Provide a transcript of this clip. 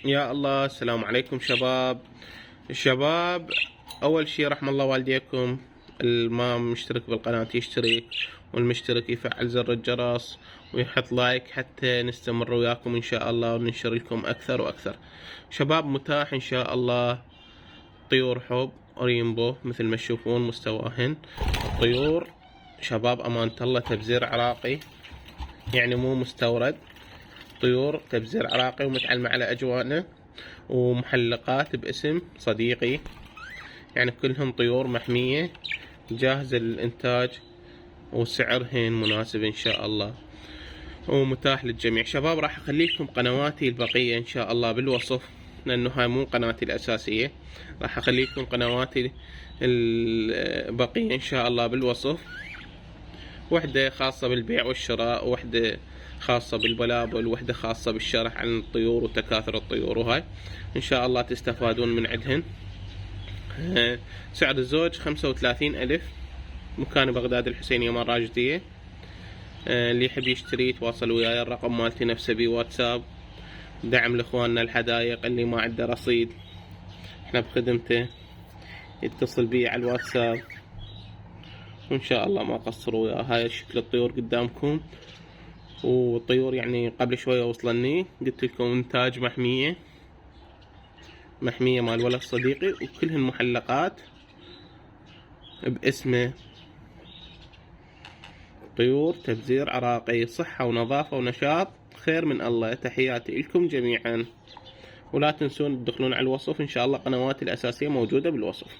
يا الله، السلام عليكم الشباب. اول شي رحم الله والديكم، الما مشترك بالقناة يشترك، والمشترك يفعل زر الجرس ويحط لايك حتى نستمر وياكم ان شاء الله وننشر لكم اكثر واكثر. شباب، متاح ان شاء الله طيور حب رينبو مثل ما تشوفون مستواهن. طيور شباب امانة الله تبزير عراقي، يعني مو مستورد. طيور تبزير عراقي ومتعلمة على أجوانه، ومحلقات باسم صديقي، يعني كلهم طيور محمية جاهزة للإنتاج، وسعرهن مناسب إن شاء الله ومتاح للجميع. شباب، راح أخليكم قنواتي البقية إن شاء الله بالوصف، لأنه هاي مو قناتي الأساسية. راح أخليكم قنواتي البقية إن شاء الله بالوصف، وحدة خاصة بالبيع والشراء، وحدة خاصة بالبلابل، وحدة خاصة بالشرح عن الطيور وتكاثر الطيور، وهاي إن شاء الله تستفادون من عندهن. سعر الزوج 35,000، مكان بغداد الحسينية مراجدية. اللي يحب يشتري يتواصل وياي، الرقم مالتي نفسه بواتساب. دعم لإخواننا الحدايق اللي ما عنده رصيد احنا بخدمته، يتصل بي على الواتساب وإن شاء الله ما قصروا وياه. هاي شكل الطيور قدامكم، والطيور يعني قبل شوية وصلني، قلت لكم إنتاج محمية مال ولد صديقي، وكلهن محلقات باسمه. طيور تبزير عراقي، صحة ونظافة ونشاط، خير من الله. تحياتي لكم جميعا، ولا تنسون تدخلون على الوصف إن شاء الله. قنواتي الأساسية موجودة بالوصف.